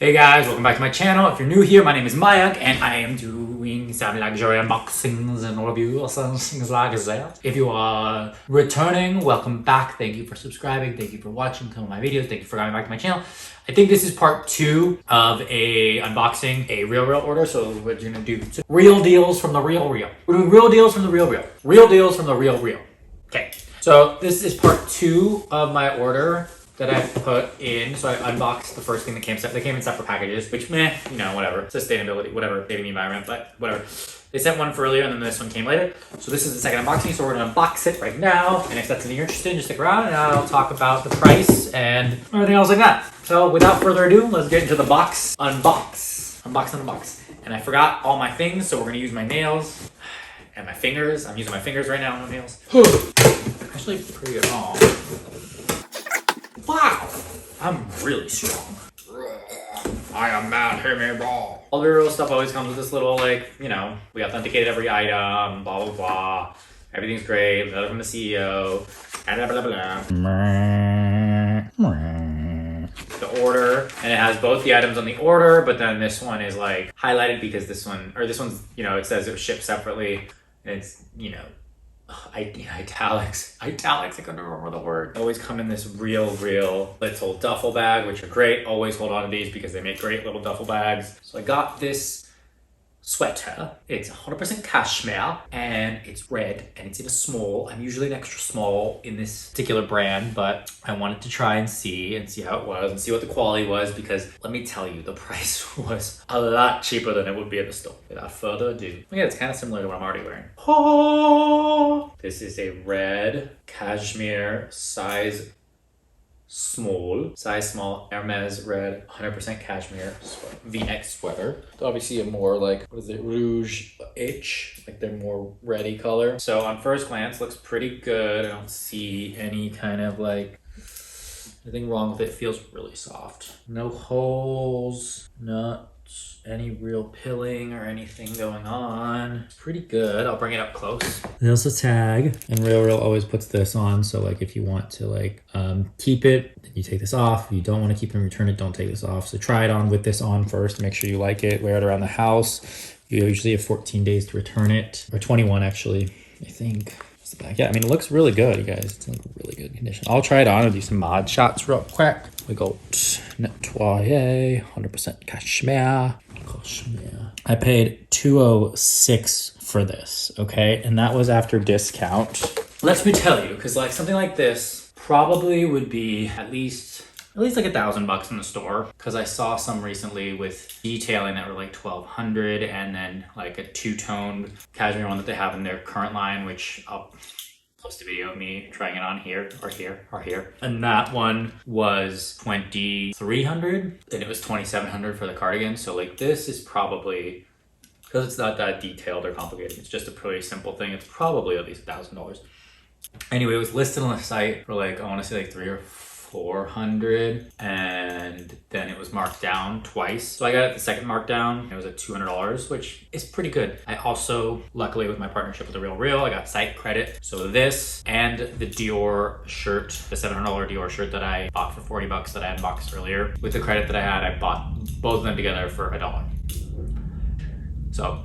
Hey guys, welcome back to my channel. If you're new here, my name is Mayank and I am doing some luxury unboxings and reviews and things like that. If you are returning, welcome back. Thank you for subscribing. Thank you for watching some of my videos. Thank you for coming back to my channel. I think this is part 2 of a unboxing a real order. So we're gonna do real deals from the real. We're doing real deals from the real. Real deals from the real. Okay, so this is part 2 of my order that I put in. So I unboxed the first thing that came. They came in separate packages, which you know, whatever. Sustainability, whatever, saving the environment, but whatever. They sent one for earlier and then this one came later. So this is the second unboxing, so we're gonna unbox it right now. And if that's something you're interested in, just stick around and I'll talk about the price and everything else like that. So without further ado, let's get into the box. Unbox. And I forgot all my things, so we're gonna use my nails and my fingers. I'm using my fingers right now on my nails. Actually pretty good. Oh. Wow, I'm really strong. I am mad, hear me ball. All the real stuff always comes with this little, like, you know, we authenticated every item, blah, blah, blah. Everything's great, letter from the CEO, blah, blah, blah. The order, and it has both the items on the order, but then this one is like highlighted because this one's, you know, it says it was shipped separately, and it's, you know, italics, I couldn't remember the word. Always come in this real little duffel bag, which are great. Always hold on to these because they make great little duffel bags. So I got this sweater. It's 100% cashmere and it's red and it's in a small. I'm usually an extra small in this particular brand, but I wanted to try and see how it was and see what the quality was, because let me tell you, the price was a lot cheaper than it would be at the store. Without further ado, yeah, it's kind of similar to what I'm already wearing. Oh, this is a red cashmere size small Hermès red 100% cashmere v-neck sweater. It's obviously a more like, what is it, rouge-ish, like they're more reddy color. So on first glance looks pretty good. I don't see any kind of like anything wrong with it. It feels really soft, no holes, not any real pilling or anything going on. It's pretty good. I'll bring it up close. There's a tag, and Real always puts this on, so like if you want to like keep it, then you take this off. If you don't want to keep it and return it, don't take this off. So try it on with this on first, make sure you like it, wear it around the house. You usually have 14 days to return it, or 21 actually, I think. Yeah, I mean, it looks really good, you guys. It's in really good condition. I'll try it on and do some mod shots real quick. We got nettoyer, 100% cashmere. I paid $206 for this, okay? And that was after discount. Let me tell you, because like something like this probably would be at least like $1,000 in the store, because I saw some recently with detailing that were like $1,200, and then like a two-toned cashmere one that they have in their current line, which I'll post a video of me trying it on here or here. And that one was $2,300 and it was $2,700 for the cardigan. So like this is probably, because it's not that detailed or complicated, it's just a pretty simple thing, it's probably at least $1,000. Anyway, it was listed on the site for like, I want to say like $300 or $400, and then it was marked down twice. So I got it the second markdown. It was at $200, which is pretty good. I also, luckily with my partnership with The Real, I got site credit. So this and the DIOR shirt, the $700 DIOR shirt that I bought for $40 that I unboxed earlier, with the credit that I had, I bought both of them together for $1. So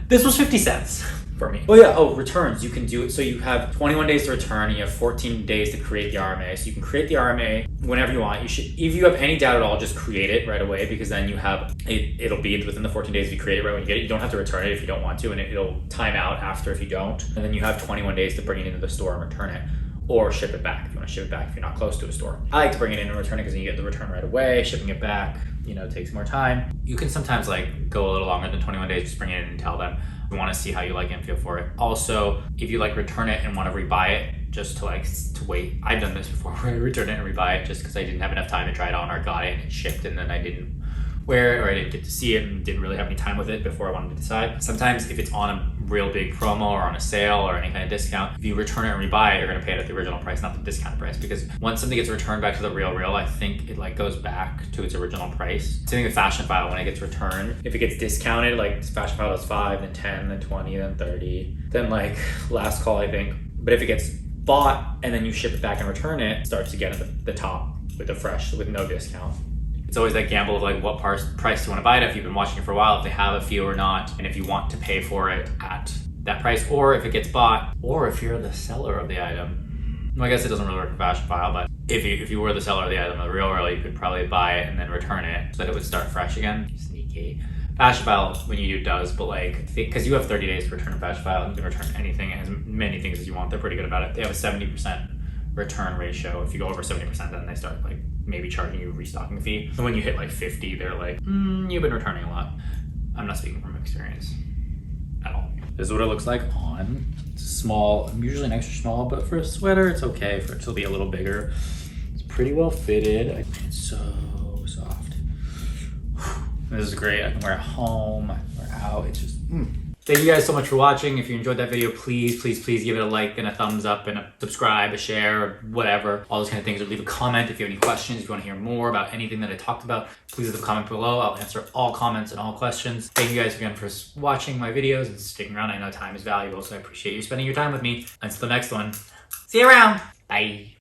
this was 50 cents. For me. Oh yeah, returns, you can do it. So you have 21 days to return, you have 14 days to create the RMA. So you can create the RMA whenever you want. You should, if you have any doubt at all, just create it right away, because then you have, it'll be within the 14 days if you create it right when you get it. You don't have to return it if you don't want to, and it'll time out after if you don't. And then you have 21 days to bring it into the store and return it. Or ship it back if you want to ship it back if you're not close to a store. I like to bring it in and return it because you get the return right away. Shipping it back, you know, takes more time. You can sometimes like go a little longer than 21 days, just bring it in and tell them you want to see how you like it and feel for it. Also, if you like return it and want to rebuy it, just to wait. I've done this before where I return it and rebuy it just because I didn't have enough time to try it on, or got it and it shipped and then I didn't wear it, or I didn't get to see it and didn't really have any time with it before I wanted to decide. Sometimes if it's on a real big promo or on a sale or any kind of discount, if you return it and rebuy it, you're gonna pay it at the original price, not the discounted price, because once something gets returned back to the real, I think it like goes back to its original price. Same thing with Fashionphile, when it gets returned, if it gets discounted, like Fashionphile is 5, then 10, then 20, then 30, then like last call, I think. But if it gets bought and then you ship it back and return it, it starts again at the top with the fresh, with no discount. It's always that gamble of like what price do you want to buy it if you've been watching it for a while, if they have a fee or not, and if you want to pay for it at that price, or if it gets bought, or if you're the seller of the item. Well, I guess it doesn't really work for Fashionphile, but if you were the seller of the item, the real you could probably buy it and then return it so that it would start fresh again. Sneaky. Fashionphile, when you do, does, but like, because you have 30 days to return a Fashionphile, you can return anything, as many things as you want. They're pretty good about it. They have a 70% return ratio. If you go over 70%, then they start like maybe charging you a restocking fee. And when you hit like 50, they're like, you've been returning a lot. I'm not speaking from experience at all. This is what it looks like on. It's small. I'm usually an extra small, but for a sweater, it's okay for it to be a little bigger. It's pretty well fitted. It's so soft. This is great. I can wear it home, I can wear it out. It's just, Thank you guys so much for watching. If you enjoyed that video, please give it a like and a thumbs up and a subscribe, a share, or whatever. All those kind of things. Or leave a comment if you have any questions, if you want to hear more about anything that I talked about. Please leave a comment below. I'll answer all comments and all questions. Thank you guys again for watching my videos and sticking around. I know time is valuable, so I appreciate you spending your time with me. Until the next one, see you around. Bye.